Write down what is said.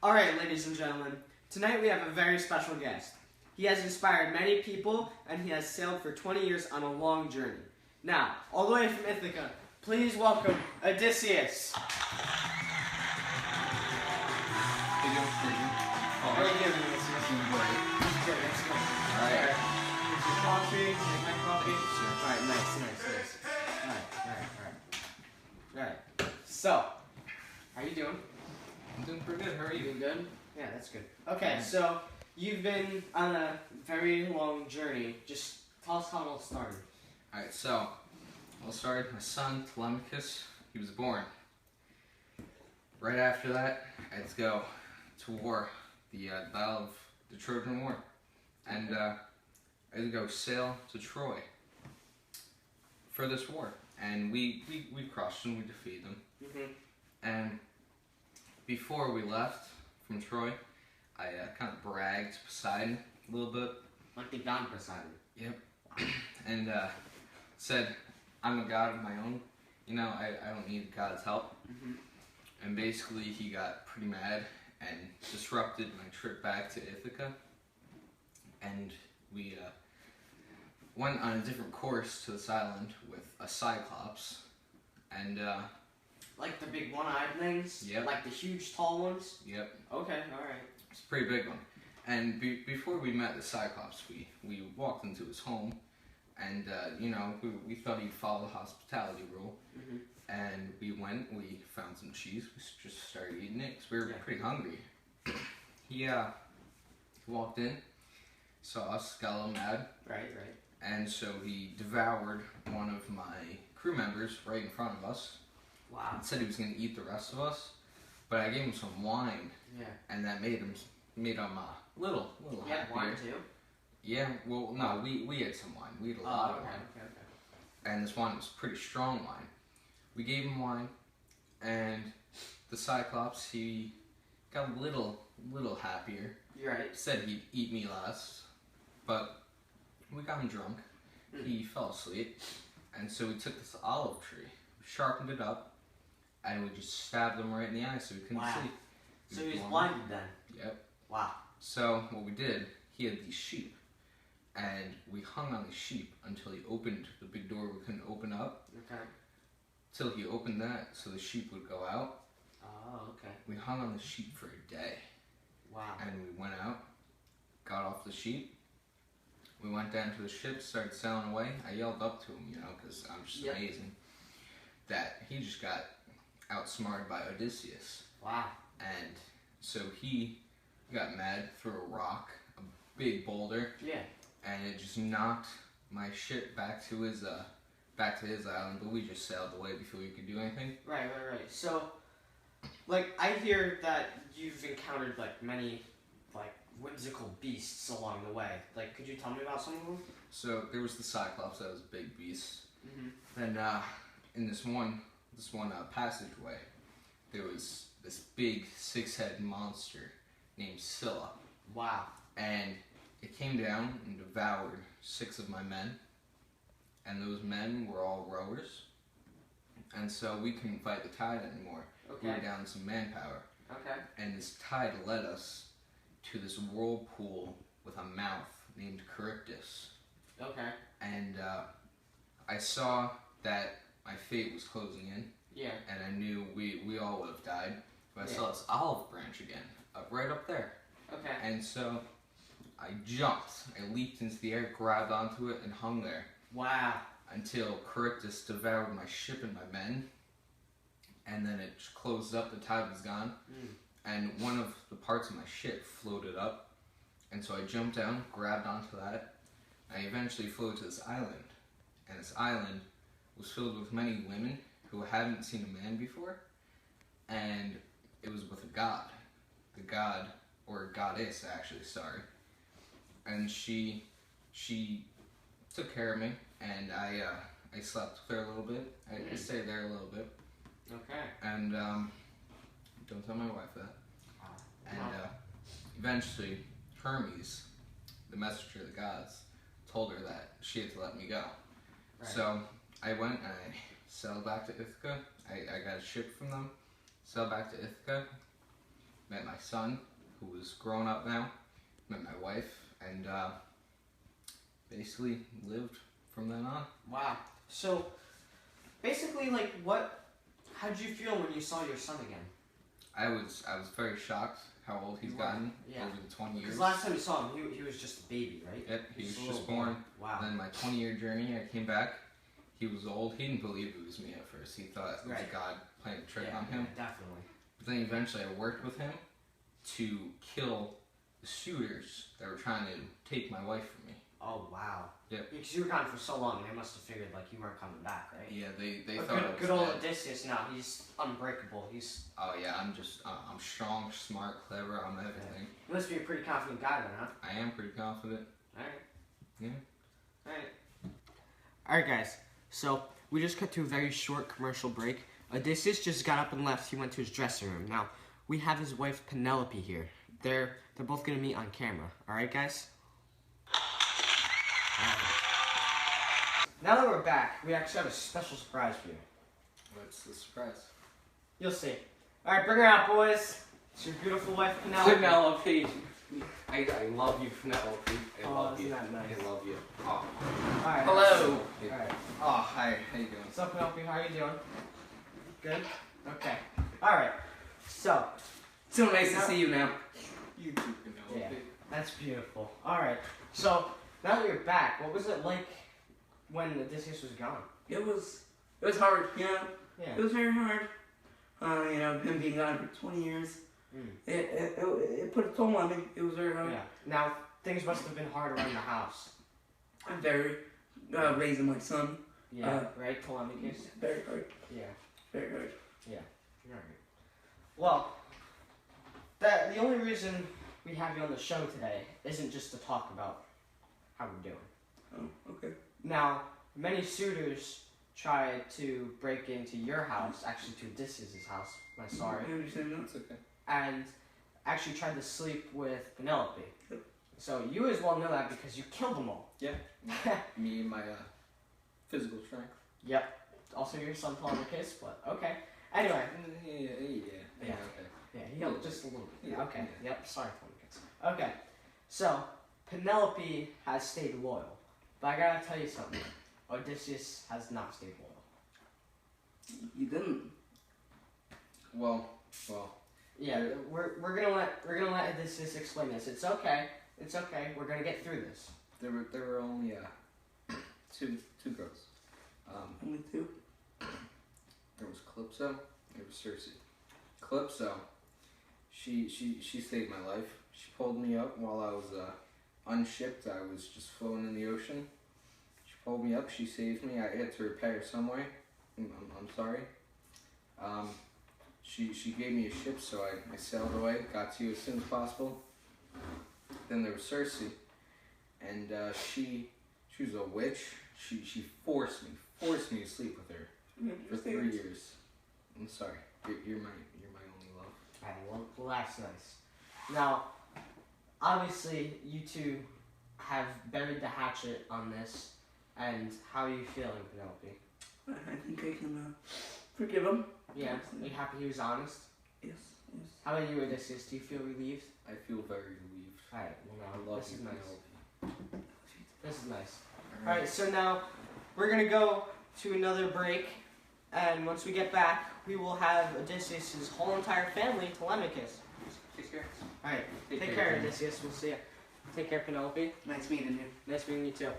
Alright, ladies and gentlemen, tonight we have a very special guest. He has inspired many people, and he has sailed for 20 years on a long journey. Now, all the way from Ithaca, please welcome Odysseus. How you doing? How are you doing, Odysseus? Doing great. Good, that's good. Alright. Here's your coffee. Take my coffee. Thank you, sir. Alright, nice. Alright. So, how are you doing? I'm doing pretty good. How are You you? doing good? Yeah, that's good. Okay, so you've been on a very long journey. Just tell us how it all started. Alright, so I'll start. My son, Telemachus, he was born. Right after that, I had to go to war, the Battle of the Trojan War. And I had to go sail to Troy for this war. And we crushed them, we defeated them. Mm-hmm. And before we left from Troy, I kind of bragged to Poseidon a little bit. Like the god Poseidon. Yep. And said, I'm a god of my own. You know, I don't need God's help. Mm-hmm. And basically he got pretty mad and disrupted my trip back to Ithaca. And we went on a different course to this island with a Cyclops. And, Like the big one-eyed things? Yep. Like the huge tall ones? yep, Okay, alright. it's a pretty big one. And before we met the Cyclops, we walked into his home. And, you know, we thought he'd follow the hospitality rule. Mm-hmm. And we went, we found some cheese, we just started eating it because we were Yeah. pretty hungry. He walked in, saw us, got a little mad, Right. and so he devoured one of my crew members right in front of us. Wow. And said he was going to eat the rest of us, but I gave him some wine, Yeah. and that made him a little You happier. had wine too? Yeah, well, no, we had some wine. We had a lot of wine. Okay. And this wine was pretty strong wine. We gave him wine, and the Cyclops, he got a little happier. You're right. Said he'd eat me last, but we got him drunk. He fell asleep, and so we took this olive tree, sharpened it up, and we just stabbed him right in the eye so he couldn't Wow. sleep. So he was blind. blinded then? Yep. Wow. So what we did, he had these sheep, and we hung on the sheep until he opened the big door we couldn't open up. Okay. Till he opened that so the sheep would go out. Oh, okay. We hung on the sheep for a day, Wow. and we went out, got off the sheep. We went down to the ship, started sailing away. I yelled up to him, you know, because I'm just Yep. amazing, that he just got outsmarted by Odysseus. Wow. And so he got mad, threw a rock, a big boulder, Yeah. and it just knocked my ship back to his island, but we just sailed away before we could do anything. Right. So, like, I hear that you've encountered, like, many, like, whimsical beasts along the way. Like, could you tell me about some of them? So there was the Cyclops, that was a big beast. Mm-hmm. Then in this one passageway, there was this big six-headed monster named Scylla, Wow. and it came down and devoured 6 of my men, and those men were all rowers, and so we couldn't fight the tide anymore. We were Okay. down some manpower, Okay. and this tide led us to this whirlpool with a mouth named Charybdis. Okay. And I saw that my fate was closing in, Yeah. and I knew we all would have died. But I Yeah. saw this olive branch again, right up there. Okay. And so I jumped, I leaped into the air, grabbed onto it, and hung there Wow. until Charybdis devoured my ship and my men. And then it closed up, the tide was gone, and one of the parts of my ship floated up. And so I jumped down, grabbed onto that. I eventually flew to this island, and this island was filled with many women who hadn't seen a man before, and it was with a god. The god, or goddess actually, sorry. And she took care of me, and I slept with her a little bit. I stayed there a little bit, Okay. and don't tell my wife that. And Wow. eventually, Hermes, the messenger of the gods, told her that she had to let me go. Right. So I went and I sailed back to Ithaca. I got a ship from them, sailed back to Ithaca, met my son, who was grown up now, met my wife, and basically lived from then on. Wow. So, basically, like, how did you feel when you saw your son again? I was very shocked how old he's gotten over the 20 years. Because last time you saw him, he was just a baby, right? Yep, he was just born. Wow. Then my 20-year journey, I came back. He was old. He didn't believe it was me at first. He thought it was God playing a trick on him. Yeah, definitely. But then eventually I worked with him to kill the shooters that were trying to take my wife from me. Oh, wow. Yeah. Because you were gone for so long, they must have figured, like, you weren't coming back, right? Yeah, they But thought I was good old dead. Odysseus now, he's unbreakable. He's... Oh yeah, I'm strong, smart, clever, I'm everything. You must be a pretty confident guy then, huh? I am pretty confident. Alright. Yeah. Alright. Alright, guys. So, we just cut to a very short commercial break. Odysseus just got up and left. He went to his dressing room. Now, we have his wife Penelope here. They're both gonna meet on camera. Alright, guys? Now that we're back, we actually have a special surprise for you. What's the surprise? You'll see. Alright, bring her out, boys. It's your beautiful wife Penelope. Penelope. I love you, Penelope. I love you. Isn't that nice? I love you. Oh. Alright. Hello. Alright. Oh, hi. How you doing? What's up, Penelope? How are you doing? Good? Okay. Alright. So nice to see you now. You too, Penelope. Yeah. That's beautiful. Alright. So, now that you're back, what was it like when Odysseus was gone? It was hard, you know. Yeah. It was very hard. You know, him being gone for 20 years. Mm. It put a toll on me. It was very hard. Yeah. Now, things must have been hard around the house. I'm very raising my son. Yeah. Right, Telemachus? Very hard. Yeah. Very hard. Alright. Well, the only reason we have you on the show today isn't just to talk about how we're doing. Oh, okay. Now, many suitors tried to break into your house, actually to Odysseus' house, I'm sorry, I understand that. It's okay. and actually tried to sleep with Penelope. Yep. So you as well know that because you killed them all. Yeah. Me and my physical strength. Yep. Also your son Telemachus, but okay. Anyway. Yeah. Yeah. Okay. Yeah, he helped just a little bit. Yeah. Okay. Yep, sorry Telemachus. Okay. So, Penelope has stayed loyal. But I gotta tell you something. Odysseus has not stayed loyal. You didn't. Well. Yeah, we're gonna let Odysseus explain this. It's okay. It's okay. We're gonna get through this. There were only two girls. Only two. There was Calypso. There was Circe. Calypso. She saved my life. She pulled me up while I was unshipped. I was just floating in the ocean. She pulled me up. She saved me. I had to repair some way. I'm sorry. She gave me a ship, so I sailed away. Got to you as soon as possible. Then there was Circe, and she was a witch. She forced me to sleep with her for 3 years. I'm sorry. You're my only love. Alright, well that's nice. Now, obviously you two have buried the hatchet on this, and how are you feeling, Penelope? I think I can forgive him. Yeah, are you happy he was honest? Yes. How about you, Odysseus? Do you feel relieved? I feel very relieved. Alright, well I now, love this you, is nice. Penelope. This is nice. Alright, so now we're gonna go to another break, and once we get back, we will have Odysseus' whole entire family, Telemachus. Take care. Alright, take care, Odysseus. We'll see you. Take care, Penelope. Nice meeting you. Nice meeting you too.